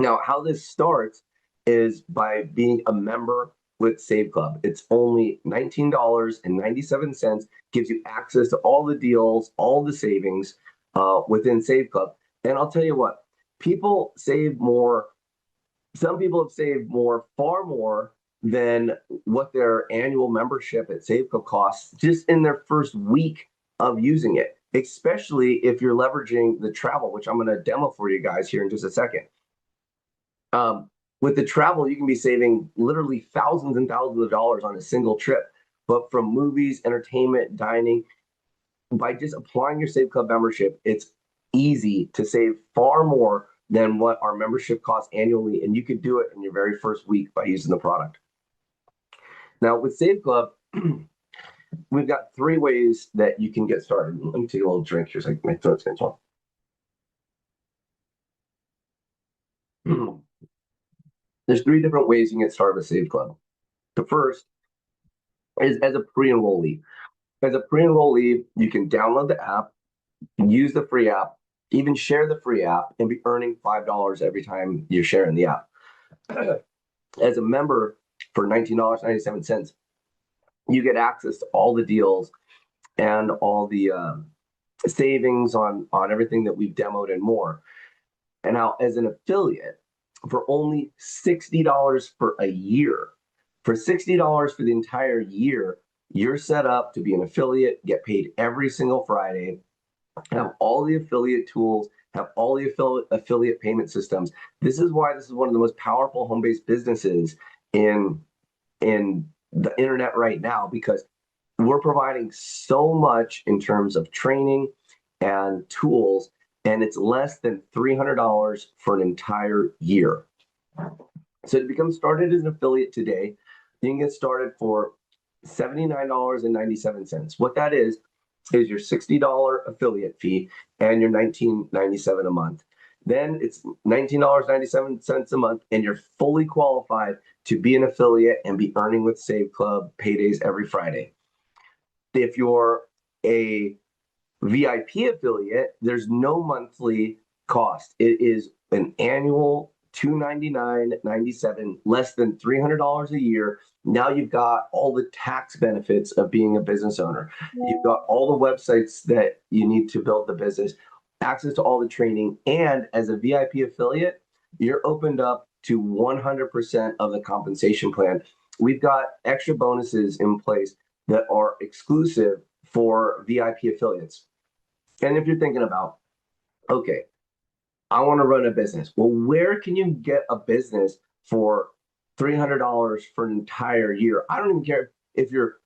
Now, how this starts is by being a member with Save Club. It's only $19.97, gives you access to all the deals, all the savings within Save Club. And I'll tell you what, people save more. Some people have saved more, far more than what their annual membership at Save Club costs just in their first week of using it, especially if you're leveraging the travel, which I'm going to demo for you guys here in just a second. With the travel, you can be saving literally thousands and thousands of dollars on a single trip. But from movies, entertainment, dining, by just applying your Save Club membership, it's easy to save far more than what our membership costs annually. And you could do it in your very first week by using the product. Now, with Save Club, we've got 3 ways that you can get started. Let me take a little drink here so my throat's getting swollen. There's 3 different ways you can get started with Save Club. The first is as a pre-enrollee. As a pre-enrollee, you can download the app, use the free app, even share the free app, and be earning $5 every time you're sharing the app. As a member for $19.97, you get access to all the deals and all the savings on everything that we've demoed and more. And now, as an affiliate, for only $60 for a year, for $60 for the entire year, you're set up to be an affiliate, get paid every single Friday, have all the affiliate tools, have all the affiliate payment systems. This is why this is one of the most powerful home-based businesses in the internet right now, because we're providing so much in terms of training and tools, and it's less than $300 for an entire year. So to become started as an affiliate today, you can get started for $79.97. What that is your $60 affiliate fee and your $19.97 a month. Then it's $19.97 a month, and you're fully qualified to be an affiliate and be earning with Save Club paydays every Friday. If you're a VIP affiliate, there's no monthly cost. It is an annual $299.97, less than $300 a year. Now you've got all the tax benefits of being a business owner. You've got all the websites that you need to build the business, access to all the training, and as a VIP affiliate, you're opened up to 100% of the compensation plan. We've got extra bonuses in place that are exclusive for VIP affiliates. And if you're thinking about, okay, I want to run a business. Well, where can you get a business for $300 for an entire year? I don't even care if you're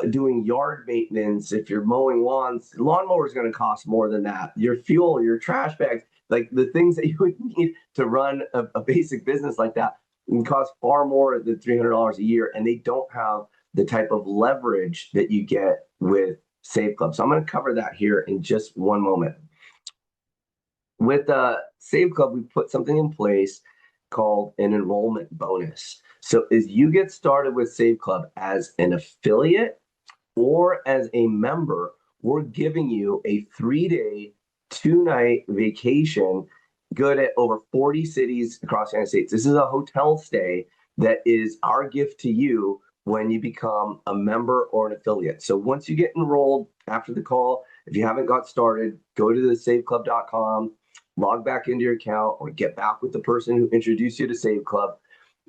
doing yard maintenance, if you're mowing lawns. Lawnmower is going to cost more than that. Your fuel, your trash bags, like the things that you would need to run a basic business like that, can cost far more than $300 a year, and they don't have the type of leverage that you get with Save Club. So I'm going to cover that here in just one moment. With Save Club, we put something in place called an enrollment bonus. So as you get started with Save Club as an affiliate or as a member, we're giving you a 3-day, 2-night vacation, good at over 40 cities across the United States. This is a hotel stay that is our gift to you when you become a member or an affiliate. So once you get enrolled after the call, if you haven't got started, go to the saveclub.com, log back into your account, or get back with the person who introduced you to Save Club,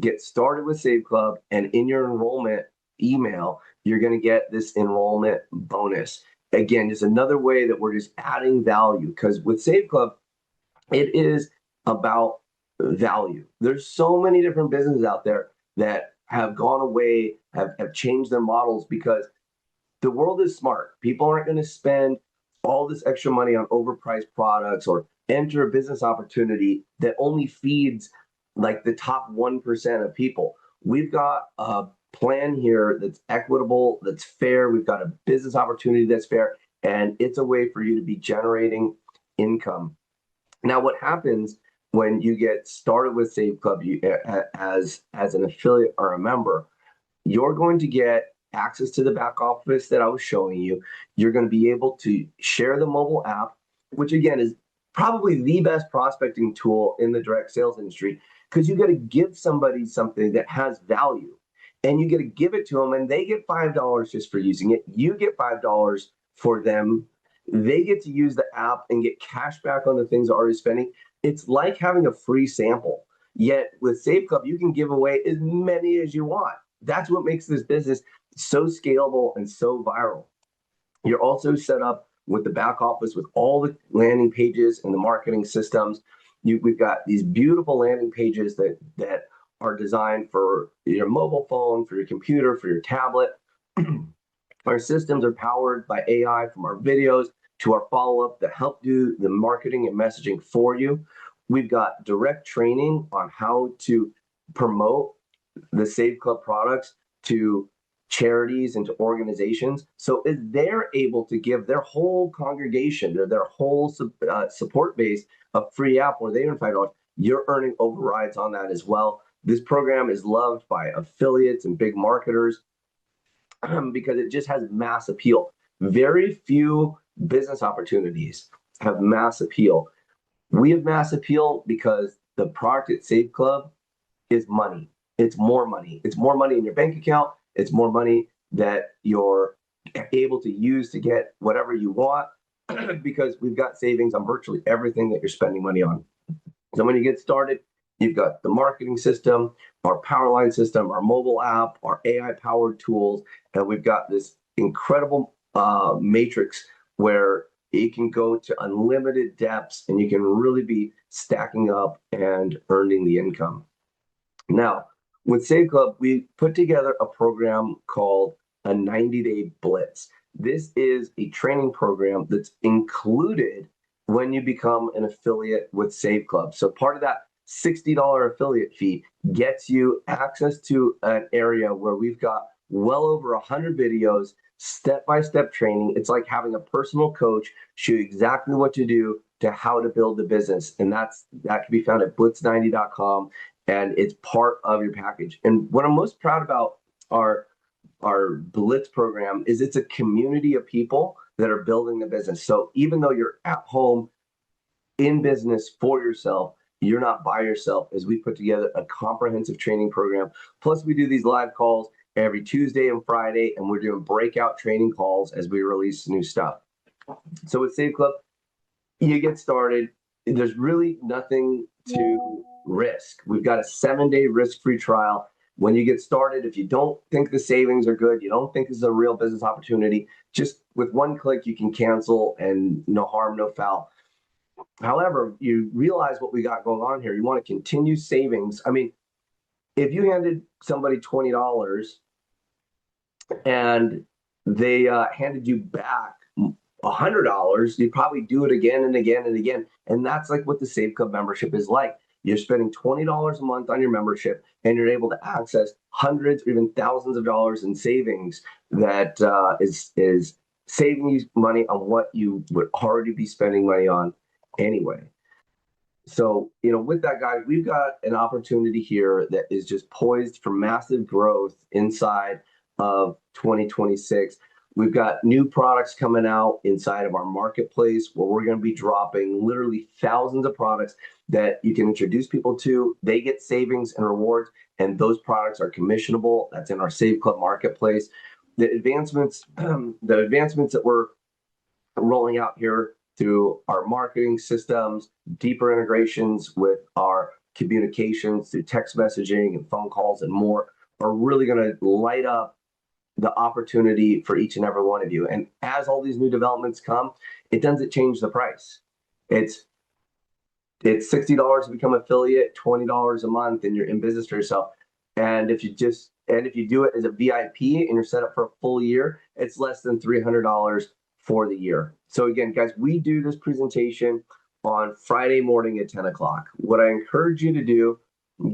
get started with Save Club, and in your enrollment email, you're going to get this enrollment bonus. Again, just another way that we're just adding value, because with Save Club, it is about value. There's so many different businesses out there that have gone away, have changed their models, because the world is smart. People aren't going to spend all this extra money on overpriced products or enter a business opportunity that only feeds like the top 1% of people. We've got a plan here that's equitable, that's fair. We've got a business opportunity that's fair, and it's a way for you to be generating income. Now, what happens when you get started with Save Club as an affiliate or a member, you're going to get access to the back office that I was showing you. You're going to be able to share the mobile app, which again is probably the best prospecting tool in the direct sales industry, because you got to give somebody something that has value, and you get to give it to them, and they get $5 just for using it. You get $5 for them. They get to use the app and get cash back on the things they're already spending. It's like having a free sample. Yet with Save Club, you can give away as many as you want. That's what makes this business so scalable and so viral. You're also set up with the back office with all the landing pages and the marketing systems. We've got these beautiful landing pages that are designed for your mobile phone, for your computer, for your tablet. Our systems are powered by AI, from our videos to our follow-up that help do the marketing and messaging for you. We've got direct training on how to promote the Save Club products to charities and to organizations. So if they're able to give their whole congregation or their whole support base a free app where they earn $5, you're earning overrides on that as well. This program is loved by affiliates and big marketers because it just has mass appeal. Very few business opportunities have mass appeal. We have mass appeal because the product at Save Club is money. It's more money. It's more money in your bank account. It's more money that you're able to use to get whatever you want because we've got savings on virtually everything that you're spending money on. So when you get started, you've got the marketing system, our Powerline system, our mobile app, our AI-powered tools, and we've got this incredible matrix where it can go to unlimited depths and you can really be stacking up and earning the income. Now, with Save Club, we put together a program called a 90-day blitz. This is a training program that's included when you become an affiliate with Save Club. So part of that $60 affiliate fee gets you access to an area where we've got well over 100 videos, step-by-step training. It's like having a personal coach show you exactly what to do to how to build the business. And that can be found at blitz90.com. And it's part of your package. And what I'm most proud about our Blitz program is it's a community of people that are building the business. So even though you're at home in business for yourself, you're not by yourself, as we put together a comprehensive training program. Plus, we do these live calls every Tuesday and Friday, and we're doing breakout training calls as we release new stuff. So with Save Club, you get started. There's really nothing to risk. We've got a 7-day risk-free trial. When you get started, if you don't think the savings are good, you don't think this is a real business opportunity, just with one click, you can cancel and no harm, no foul. However, you realize what we got going on here. You want to continue savings. I mean, if you handed somebody $20 and they handed you back $100, you'd probably do it again and again and again. And that's like what the Save Club membership is like. You're spending $20 a month on your membership, and you're able to access hundreds or even thousands of dollars in savings that is saving you money on what you would already be spending money on anyway. So, with that, guys, we've got an opportunity here that is just poised for massive growth inside of 2026. We've got new products coming out inside of our marketplace where we're going to be dropping literally thousands of products that you can introduce people to. They get savings and rewards, and those products are commissionable. That's in our Save Club marketplace. The advancements that we're rolling out here through our marketing systems, deeper integrations with our communications through text messaging and phone calls and more, are really going to light up the opportunity for each and every one of you. And as all these new developments come, it doesn't change the price. It's $60 to become affiliate, $20 a month, and you're in business for yourself. And if you do it as a VIP and you're set up for a full year, it's less than $300 for the year. So again, guys, we do this presentation on Friday morning at 10 o'clock. What I encourage you to do,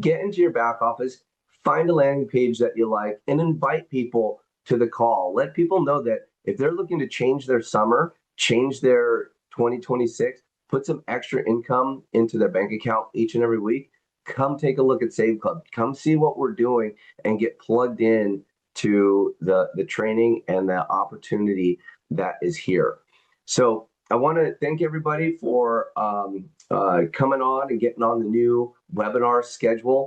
get into your back office, find a landing page that you like, and invite people to the call. Let people know that if they're looking to change their summer, change their 2026, put some extra income into their bank account each and every week, come take a look at Save Club. Come see what we're doing and get plugged in to the training and the opportunity that is here. So I want to thank everybody for coming on and getting on the new webinar schedule.